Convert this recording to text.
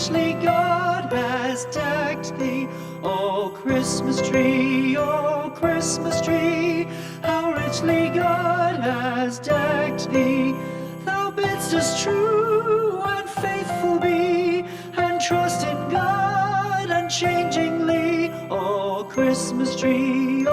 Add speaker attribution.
Speaker 1: richly God has decked thee. O Christmas tree, how richly God has decked thee. Thou bidst us true and faithful be, and trust in God unchangingly. O Christmas tree,